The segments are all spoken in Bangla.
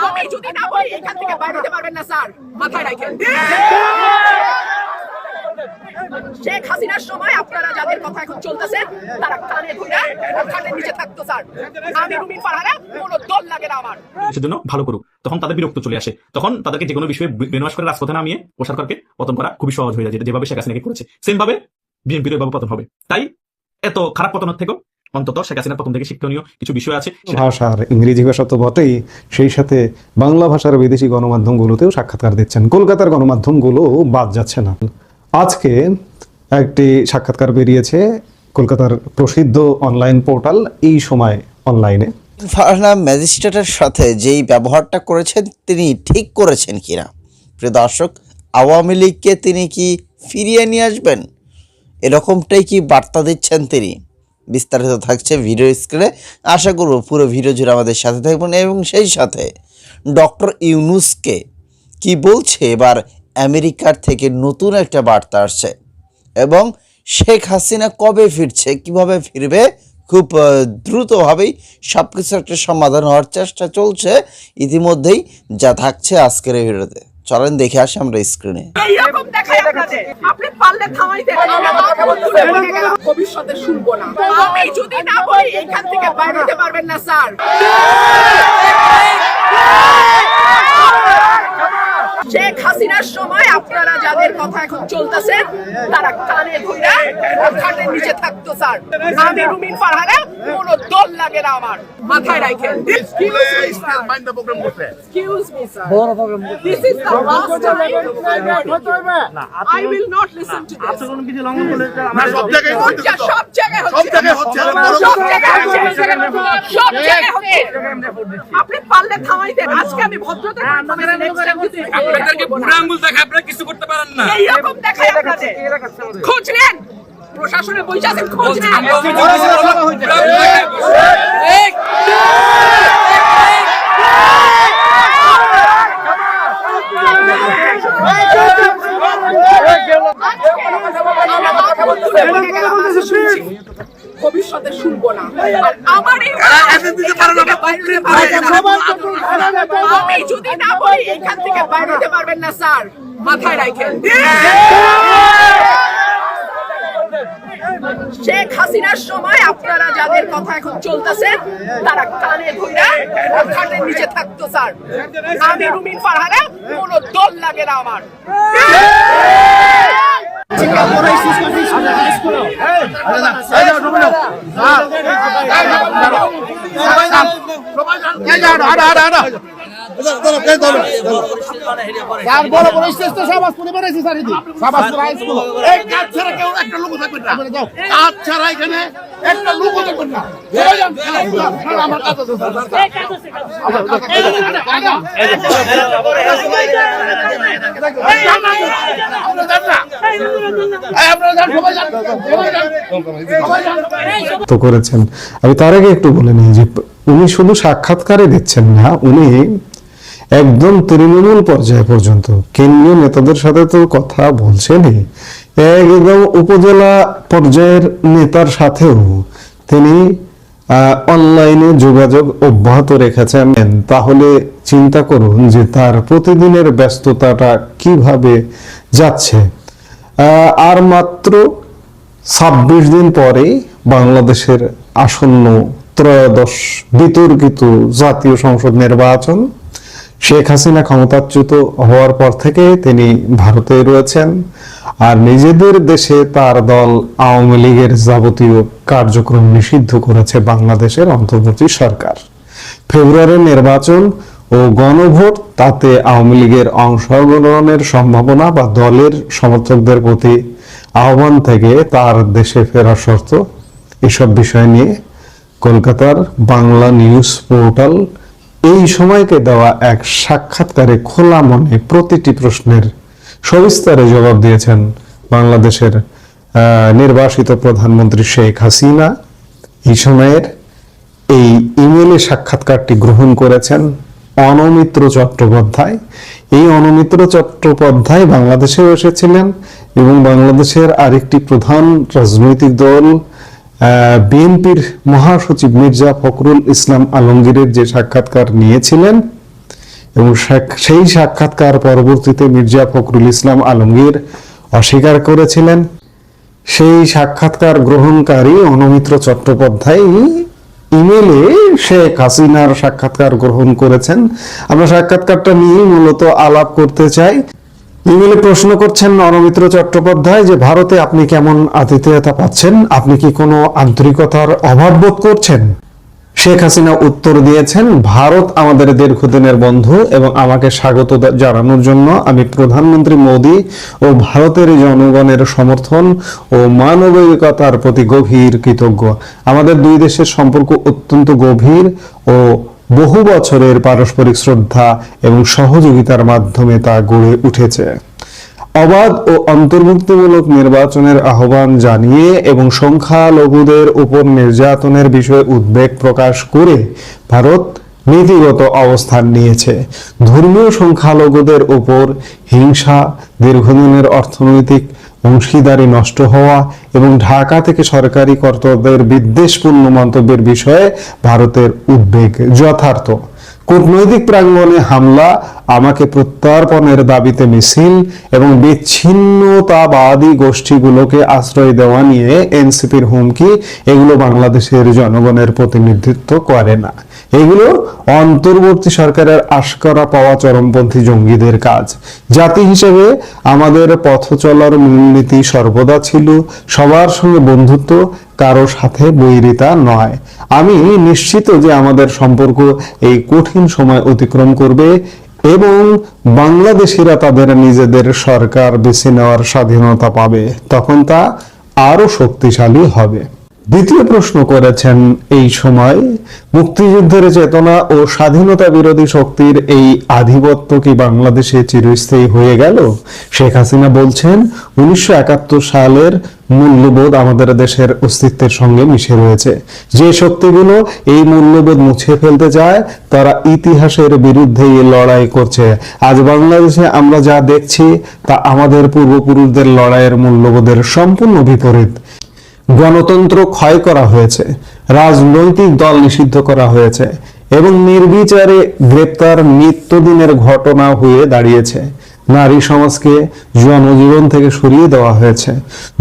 আমি যদি না বলি এখান থেকে বাইরে যেতে পারবেন না স্যার, মাথায় রাখেন। শেখ হাসিনার সময় আপনারা যাদের কথা এখন চলতেছে তারা কানে ধরে খাটের নিচে থাকতো স্যার। আমি রুমিন ফারহানা, কোনো দল লাগে না আমার। সেজন্য ভালো করুক, তখন তাদের বিরক্ত চলে আসে, তখন তাদেরকে যে কোনো বিষয়ে ব্রেনওয়াশ করে রাজপথে নামিয়ে ও সরকারকে পতন করা খুবই সহজ হয়ে যায়, যেভাবে শেখ হাসিনাকে করেছে সেম ভাবে বিএনপির এভাবে পতন হবে। তাই এত খারাপ পতনের থেকেও অন্তত শেখ হাসিনার পতন থেকে শিক্ষণীয় কিছু বিষয় আছে। ভাষার ইংরেজি ভাষা তো বটেই, সেই সাথে বাংলা ভাষার বিদেশি গণমাধ্যমগুলোতেও সাক্ষাৎকার দিচ্ছেন, কলকাতার গণমাধ্যমগুলো বাদ যাচ্ছে না। আজকে একটি সাক্ষাৎকার বেরিয়েছে কলকাতার প্রসিদ্ধ অনলাইন পোর্টাল এই সময় অনলাইনে। ফারহানা ম্যাজিস্ট্রেটের সাথে যেই ব্যবহারটা করেছেন তিনি ঠিক করেছেন কিনা? প্রিয় দর্শক, আওয়ামী লীগকে তিনি কি ফিরিয়ে নিয়ে আসবেন, এরকমটাই কি বার্তা দিচ্ছেন তিনি? বিস্তারিত থাকছে ভিডিও স্ক্রিনে, আশা করব পুরো ভিডিও জুড়ে আমাদের সাথে থাকবেন। এবং সেই সাথে ডক্টর ইউনূসকে কি বলছে, এবার আমেরিকার থেকে নতুন একটা বার্তা আসছে এবং শেখ হাসিনা কবে ফিরছে, কিভাবে ফিরবে, খুব দ্রুতভাবেই সব কিছু একটা সমাধান হওয়ার চেষ্টা চলছে ইতিমধ্যেই, যা থাকছে আজকের এই ভিডিওতে। চলেন দেখে আসি আমরা স্ক্রিনে। এইরকম দেখাই আপনাদের, আপনি পারলে থামাই দেন, ভবিষ্যতে শুনবো না। আমি যদি না বলি এখান থেকে বাইরে যেতে পারবেন না স্যার। শেখ হাসিনার সময় আপনারা যাদের কথা এখন চলতেছে তারা কানে ধরে খাটের নিচে থাকতো স্যার। আমি রুমিন ফারহানা, কোনো দল লাগে না আমার, মাথায় রাখেন। Excuse me, sir. This is the last time. I will not listen to this. সব জায়গায় হচ্ছে। আপনি পারলে থামাই দেন। আজকে আমি ভদ্রতা আপনাদেরকে বুড়া আঙ্গুল দেখায় আপনারা কিছু করতে পারেন না। এইরকম দেখাই আপনাদের। খোঁজ নেন, প্রশাসনের বই আছে, খোঁজ নেন। ভবিষ্যতে শুনবো না। আর আমার আমি যদি না বলি এখান থেকে বাইরে যেতে পারবেন না স্যার, মাথায় রাখেন। শেখ হাসিনার সময় আপনারা যাদের কথা এখন চলতেছে তারা কানে ধরে খাটের নিচে থাকতো স্যার। আমি রুমিন ফারহানা, কোনো দল লাগে না আমার। তো করেছেন। আমি তার আগে একটু বলে নিই যে উনি শুধু সাক্ষাৎকারে দিচ্ছেন না, উনি একদম তৃণমূল পর্যায় পর্যন্ত কেন্দ্রীয় নেতাদের সাথে তো কথা বলছেনই, একদম উপজেলা পর্যায়ের নেতার সাথেও তিনি অনলাইনে যোগাযোগ অব্যাহত রেখেছেন। তাহলে চিন্তা করুন যে তার প্রতিদিনের ব্যস্ততাটা কিভাবে যাচ্ছে। আর মাত্র 26 দিন পরে বাংলাদেশের আসন্ন ত্রয়োদশ বিতর্কিত জাতীয় সংসদ নির্বাচন। শেখ হাসিনা ক্ষমতাচ্যুত হওয়ার পর থেকে তিনি ভারতে রয়েছেন, আর নিজেদের দেশে তার দল আওয়ামী লীগের যাবতীয় কার্যক্রম নিষিদ্ধ করেছে বাংলাদেশের অন্তর্বর্তী সরকার। ফেব্রুয়ারির নির্বাচন ও গণভোট, তাতে আওয়ামী লীগের অংশগ্রহণের সম্ভাবনা বা দলের সমর্থকদের প্রতি আহ্বান থেকে তার দেশে ফেরার শর্ত, এসব বিষয় নিয়ে কলকাতার বাংলা নিউজ পোর্টাল এই সময়কে দেওয়া এক সাক্ষাৎকারে খোলা মনে প্রতিটি প্রশ্নের সবিস্তারে জবাব দিয়েছেন বাংলাদেশের নির্বাসিত প্রধানমন্ত্রী শেখ হাসিনা। এই সময়ের এই ইমেইলে সাক্ষাৎকারটি গ্রহণ করেছেন অনমিত্র চট্টোপাধ্যায়। এই অনমিত্র চট্টোপাধ্যায় বাংলাদেশেও এসেছিলেন এবং বাংলাদেশের আরেকটি প্রধান রাজনৈতিক দল বিএনপির মহাসচিব মির্জা ফখরুল ইসলাম আলমগীরের যে সাক্ষাৎকার নিয়েছিলেন এবং সেই সাক্ষাৎকার পরবর্তীতে মির্জা ফখরুল ইসলাম আলমগীর অস্বীকার করেছিলেন। সেই সাক্ষাৎকার গ্রহণকারী অনমিত্র চট্টোপাধ্যায় ইমেলে শেখ হাসিনার সাক্ষাৎকার গ্রহণ করেছেন। আমরা সাক্ষাৎকারটা নিয়ে মূলত আলাপ করতে চাই। ইমেলে প্রশ্ন করছেন অনমিত্র চট্টোপাধ্যায় যে ভারতে আপনি কেমন আতিথেয়তা পাচ্ছেন, আপনি কি কোনো আন্তরিকতার অভাব বোধ করছেন? শেখ হাসিনা উত্তর দিয়েছেন, ভারত আমাদের দীর্ঘদিনের বন্ধু এবং আমাকে স্বাগত জানানোর জন্য আমি প্রধানমন্ত্রী মোদী ও ভারতের জনগণের সমর্থন ও মানবিকতার প্রতি গভীর কৃতজ্ঞ। আমাদের দুই দেশের সম্পর্ক অত্যন্ত গভীর ও বহু বছরের পারস্পরিক শ্রদ্ধা এবং সহযোগিতার মাধ্যমে তা গড়ে উঠেছে। অবাধ ও অন্তর্ভুক্তিমূলক নির্বাচনের আহ্বান জানিয়ে এবং সংখ্যালঘুদের উপর নির্যাতনের বিষয়ে উদ্বেগ প্রকাশ করে ভারত নীতিগত অবস্থান নিয়েছে। ধর্মীয় সংখ্যালঘুদের উপর হিংসা, দীর্ঘদিনের অর্থনৈতিক অংশীদারি নষ্ট হওয়া এবং ঢাকা থেকে সরকারি কর্তাদের বিদ্বেষপূর্ণ মন্তব্যের বিষয়ে ভারতের উদ্বেগ যথার্থ। কূটনৈতিক প্রাঙ্গণে হামলা, আমাকে প্রত্যর্পণের দাবিতে মিছিল এবং বিচ্ছিন্নতাবাদী গোষ্ঠীগুলোকে আশ্রয় দেওয়া নিয়ে এনসিপির হুমকি, এগুলো বাংলাদেশের জনগণের প্রতিনিধিত্ব করে না। এগুলো অন্তর্বর্তী সরকারের আশকরা পাওয়া চরমপন্থী জঙ্গিদের কাজ। জাতি হিসেবে আমাদের পথ চলার মূলনীতি সর্বদা ছিল সবার সঙ্গে বন্ধুত্ব, কারো সাথে বৈরিতা নয়। আমি নিশ্চিত যে আমাদের সম্পর্ক এই কঠিন সময় অতিক্রম করবে এবং বাংলাদেশিরা তাদের নিজেদের সরকার বেছে নেওয়ার স্বাধীনতা পাবে। তখন তা আরো শক্তিশালী হবে। দ্বিতীয় প্রশ্ন করেছেন, এই সময় মুক্তিযুদ্ধের চেতনা ও স্বাধীনতা বিরোধী শক্তির এই আধিপত্য কি বাংলাদেশে চিরস্থায়ী হয়ে গেল? শেখ হাসিনা বলছেন, 1971 সালের মূল্যবোধ আমাদের দেশের অস্তিত্বের সঙ্গে মিশে রয়েছে। যে শক্তিগুলো এই মূল্যবোধ মুছে ফেলতে চায় তারা ইতিহাসের বিরুদ্ধে লড়াই করছে। আজ বাংলাদেশে আমরা যা দেখছি তা আমাদের পূর্বপুরুষদের লড়াইয়ের মূল্যবোধের সম্পূর্ণ বিপরীত। গণতন্ত্র ক্ষয় করা হয়েছে, রাজনৈতিক দল নিষিদ্ধ করা হয়েছে এবং নির্বিচারে গ্রেপ্তার নিত্যদিনের ঘটনা হয়ে দাঁড়িয়েছে। নারী সমাজকে জনজীবন থেকে সরিয়ে দেওয়া হয়েছে।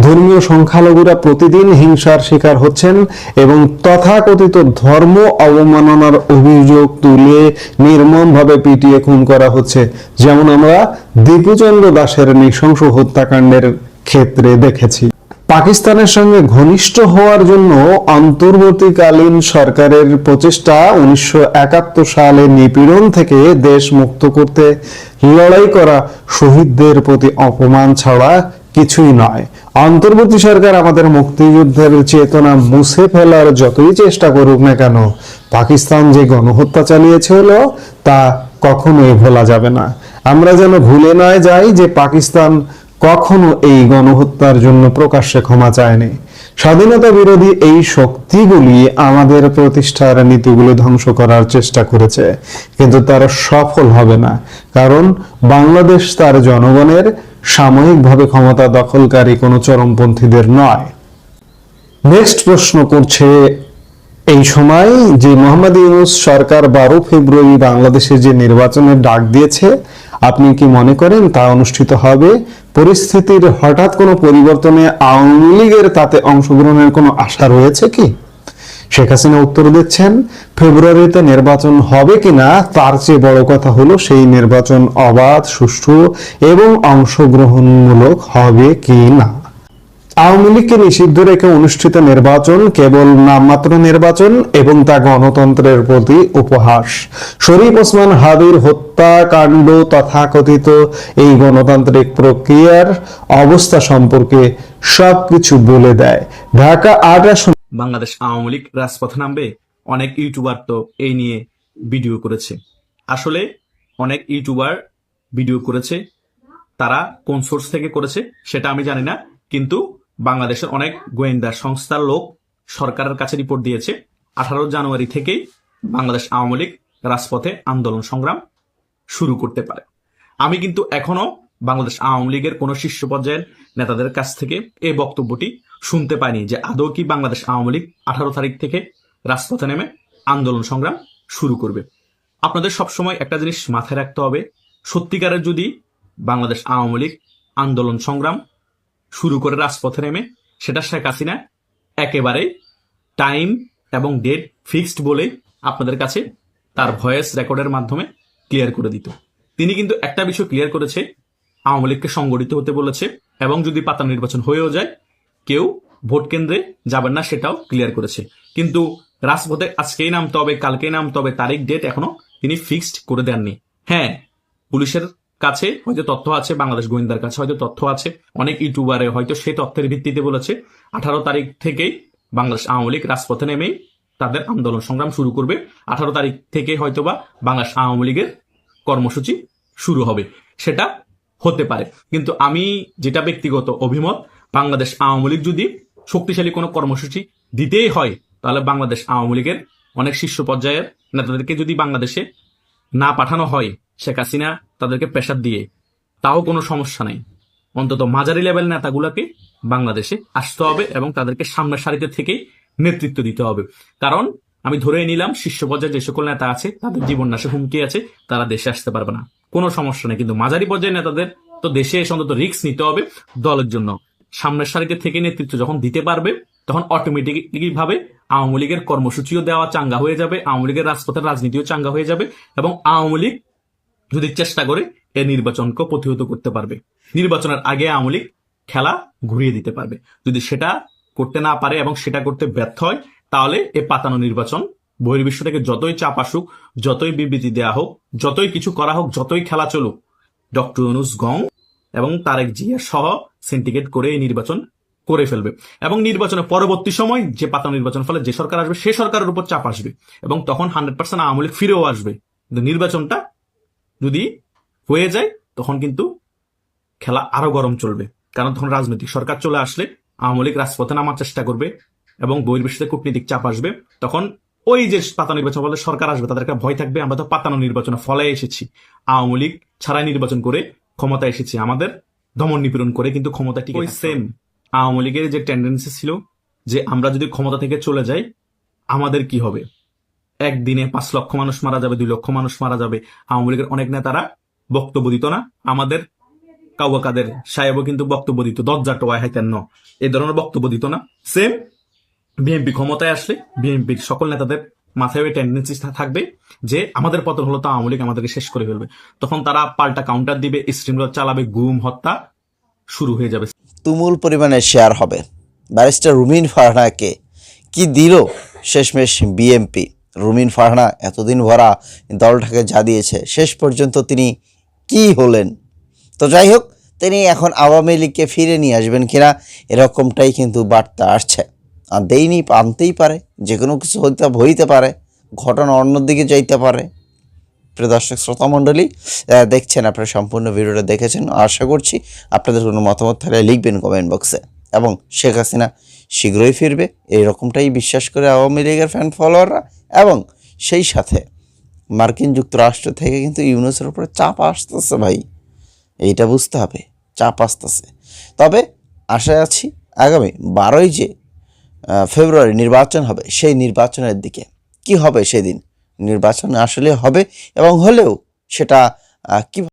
ধর্মীয় সংখ্যালঘুরা প্রতিদিন হিংসার শিকার হচ্ছেন এবং তথাকথিত ধর্ম অবমাননার অভিযোগ তুলে নির্মমভাবে পিটিয়ে খুন করা হচ্ছে, যেমন আমরা দীপুচন্দ্র দাসের নৃশংস হত্যাকাণ্ডের ক্ষেত্রে দেখেছি। পাকিস্তানের সঙ্গে ঘনিষ্ঠ হওয়ার জন্য অন্তর্বর্তীকালীন সরকারের প্রচেষ্টা 1971 সালে নিপীড়ন থেকে দেশ মুক্ত করতে লড়াই করা শহীদদের প্রতি অপমান ছাড়া কিছুই নয়। অন্তর্বর্তী সরকার আমাদের মুক্তিযুদ্ধের চেতনা মুছে ফেলার যতই চেষ্টা করুক না কেন, পাকিস্তান যে গণহত্যা চালিয়েছিল তা কখনোই ভোলা যাবে না। আমরা যেন ভুলে না যাই যে পাকিস্তান কখনো এই গণহত্যার জন্য প্রকাশ্যে ক্ষমা চায়নি। স্বাধীনতা বিরোধী এই শক্তিগুলি আমাদের প্রতিষ্ঠার নীতিগুলো ধ্বংস করার চেষ্টা করেছে, কিন্তু তারা সফল হবে না, কারণ বাংলাদেশ তার জনগণের, সাময়িকভাবে ক্ষমতা দখলকারী কোনো চরমপন্থীদের নয়। নেক্সট প্রশ্ন করছে, এই সময় যে মোহাম্মদ ইউনূস সরকার 12 ফেব্রুয়ারি বাংলাদেশে যে নির্বাচনের ডাক দিয়েছে, আপনি কি মনে করেন তা অনুষ্ঠিত হবে? পরিস্থিতির হঠাৎ কোনো পরিবর্তনে আওয়ামী লীগের তাতে অংশগ্রহণের কোনো আশা রয়েছে কি? শেখ হাসিনা উত্তর দিচ্ছেন, ফেব্রুয়ারিতে নির্বাচন হবে কিনা তার চেয়ে বড় কথা হলো সেই নির্বাচন অবাধ, সুষ্ঠু এবং অংশগ্রহণমূলক হবে কি না। আওয়ামী লীগকে নিষিদ্ধ রেখে অনুষ্ঠিত নির্বাচন কেবল নামমাত্র নির্বাচন এবং তা গণতন্ত্রের প্রতি উপহাস। শরীফ ওসমান হাদির হত্যাকাণ্ড তথাকথিত এই গণতান্ত্রিক প্রক্রিয়ার অবস্থা সম্পর্কে সবকিছু বলে দেয়। ঢাকা 8 আসন বাংলাদেশ আওয়ামী লীগ রাজপথে নামবে। অনেক ইউটিউবার তো এই নিয়ে ভিডিও করেছে। আসলে অনেক ইউটিউবার ভিডিও করেছে, তারা কোন সোর্স থেকে করেছে সেটা আমি জানি না, কিন্তু বাংলাদেশের অনেক গোয়েন্দা সংস্থার লোক সরকারের কাছে রিপোর্ট দিয়েছে 18 জানুয়ারি থেকেই বাংলাদেশ আওয়ামী লীগ রাজপথে আন্দোলন সংগ্রাম শুরু করতে পারে। আমি কিন্তু এখনো বাংলাদেশ আওয়ামী লীগের কোন শীর্ষ পর্যায়ের নেতাদের কাছ থেকে এই বক্তব্যটি শুনতে পাইনি যে আদৌ কি বাংলাদেশ আওয়ামী লীগ 18 তারিখ থেকে রাজপথে নেমে আন্দোলন সংগ্রাম শুরু করবে। আপনাদের সবসময় একটা জিনিস মাথায় রাখতে হবে, সত্যিকারের যদি বাংলাদেশ আওয়ামী লীগ আন্দোলন সংগ্রাম শুরু করে রাজপথে নেমে, সেটা শেখ হাসিনা একেবারে টাইম এবং ডেট ফিক্সড বলে আপনাদের কাছে তার ভয়েস রেকর্ডের মাধ্যমে ক্লিয়ার করে দিত। তিনি কিন্তু একটা বিষয় ক্লিয়ার করেছে, আওয়ামী লীগকে সংগঠিত হতে বলেছে, এবং যদি পাতানো নির্বাচন হয়েও যায় কেউ ভোট কেন্দ্রে যাবেন না, সেটাও ক্লিয়ার করেছে। কিন্তু রাজপথে আজকেই নামতে হবে, কালকেই নামতে হবে, তারিখ ডেট এখনো তিনি ফিক্সড করে দেননি। হ্যাঁ, পুলিশের কাছে হয়তো তথ্য আছে, বাংলাদেশ গোয়েন্দার কাছে হয়তো তথ্য আছে, অনেক ইউটিউবারে হয়তো সেই তথ্যের ভিত্তিতে বলেছে 18 তারিখ থেকেই বাংলাদেশ আওয়ামী লীগ রাজপথে নেমেই তাদের আন্দোলন সংগ্রাম শুরু করবে। 18 তারিখ থেকে হয়তোবা বাংলাদেশ আওয়ামী লীগের কর্মসূচি শুরু হবে, সেটা হতে পারে। কিন্তু আমি যেটা ব্যক্তিগত অভিমত, বাংলাদেশ আওয়ামী লীগ যদি শক্তিশালী কোনো কর্মসূচি দিতেই হয়, তাহলে বাংলাদেশ আওয়ামী লীগের অনেক শীর্ষ পর্যায়ের নেতাদেরকে যদি বাংলাদেশে না পাঠানো হয়, শেখ হাসিনা তাদেরকে প্রেসার দিয়ে, তাও কোনো সমস্যা নেই। অন্তত মাঝারি লেভেল নেতাগুলোকে বাংলাদেশে আসতে হবে এবং তাদেরকে সামনের সারিতে থেকেই নেতৃত্ব দিতে হবে। কারণ আমি ধরে নিলাম শীর্ষ পর্যায়ে যে সকল নেতা আছে তাদের জীবন নাশে হুমকি আছে, তারা দেশে আসতে পারবে না, কোনো সমস্যা নেই। কিন্তু মাঝারি পর্যায়ের নেতাদের তো দেশে এসে অন্তত রিস্ক নিতে হবে দলের জন্য। সামনের সারিতে থেকে নেতৃত্ব যখন দিতে পারবে, তখন অটোমেটিকলি ভাবে আওয়ামী লীগের কর্মসূচিও দেওয়া চাঙ্গা হয়ে যাবে, আওয়ামী লীগের রাজপথের রাজনীতিও চাঙ্গা হয়ে যাবে, এবং আওয়ামী লীগ যদি চেষ্টা করে এই নির্বাচনকে প্রতিহত করতে পারবে। নির্বাচনের আগে আওয়ামী লীগ খেলা ঘুরিয়ে দিতে পারবে। যদি সেটা করতে না পারে এবং সেটা করতে ব্যর্থ হয়, তাহলে এ পাতানো নির্বাচন বহির্বিশ্ব থেকে যতই চাপ আসুক, যতই বিবৃতি দেওয়া হোক, যতই কিছু করা হোক, যতই খেলা চলুক, ডক্টর ইউনূস গং এবং তারেক জিয়া সহ সিন্ডিকেট করে এই নির্বাচন করে ফেলবে। এবং নির্বাচনের পরবর্তী সময় যে পাতানো নির্বাচন ফলে যে সরকার আসবে, সে সরকারের উপর চাপ আসবে এবং তখন 100% আওয়ামী লীগ ফিরেও আসবে। কিন্তু নির্বাচনটা যদি হয়ে যায়, তখন কিন্তু খেলা আরো গরম চলবে। কারণ তখন রাজনৈতিক সরকার চলে আসলে আওয়ামী লীগ রাজপথে নামার চেষ্টা করবে এবং বহির্বিশ্বে কূটনীতিক চাপ আসবে। তখন ওই যে পাতানো নির্বাচন বলে সরকার আসবে, তাদের একটা ভয় থাকবে, আমরা তো পাতানো নির্বাচনে ফলে এসেছি, আওয়ামী লীগ ছাড়াই নির্বাচন করে ক্ষমতা এসেছি, আমাদের দমন নিপীড়ন করে কিন্তু ক্ষমতা টিকে। সেম আওয়ামী লীগের যে টেন্ডেন্সি ছিল যে আমরা যদি ক্ষমতা থেকে চলে যাই আমাদের কি হবে, একদিনে 5 লক্ষ মানুষ মারা যাবে, 2 লক্ষ মানুষ মারা যাবে। আওয়ামী লীগের অনেক নেতারা বক্তব্য দিত না, আমাদের কাউয়া কাদের সাহেবও কিন্তু বক্তব্য দিত, দরজা টোয়ায় হাইতেন ন, এই ধরনের বক্তব্য দিত না। সেম বিএনপি ক্ষমতায় আসলে বিএনপির সকল নেতাদের মাথায় ওই টেন্ডেন্সি থাকবে যে আমাদের পতন হলো তো আওয়ামী লীগ আমাদেরকে শেষ করে ফেলবে। তখন তারা পাল্টা কাউন্টার দিবে, স্ট্রিমলার চালাবে, গুম হত্যা শুরু হয়ে যাবে। তুমুল পরিমাণে শেয়ার হবে। ব্যারিস্টার রুমিন ফারহানাকে কি দিল শেষমেশ বিএনপি? রুমিন ফারহানা এতদিন ভরা দলটাকে যা দিয়েছে, শেষ পর্যন্ত তিনি কি হলেন? তো যাই হোক, তিনি এখন আওয়ামী লীগকে ফিরে নিয়ে আসবেন কিনা এরকমটাই কিন্তু বার্তা আসছে। আর আনতেই পারে, যে কোনো কিছু হইতে পারে, ঘটনা অন্যদিকে যাইতে পারে। প্রিয় দর্শক শ্রোতা মণ্ডলী, দেখছেন, আপনারা সম্পূর্ণ ভিডিওটা দেখেছেন, আশা করছি আপনাদের কোনো মতামত থাকলে লিখবেন কমেন্ট বক্সে। এবং শেখ হাসিনা শীঘ্রই ফিরবে এইরকমটাই বিশ্বাস করে আওয়ামী লীগের ফ্যান ফলোয়াররা, এবং সেই সাথে মার্কিন যুক্তরাষ্ট্র থেকে কিন্তু ইউনূসের উপরে চাপ আসতেছে ভাই, এইটা বুঝতে হবে, চাপ আসতেছে। তবে আশায় আছি আগামী 12 ফেব্রুয়ারি নির্বাচন হবে, সেই নির্বাচনের দিকে কি হবে সেদিন নির্বাচন আসলে হবে, এবং হলেও সেটা কি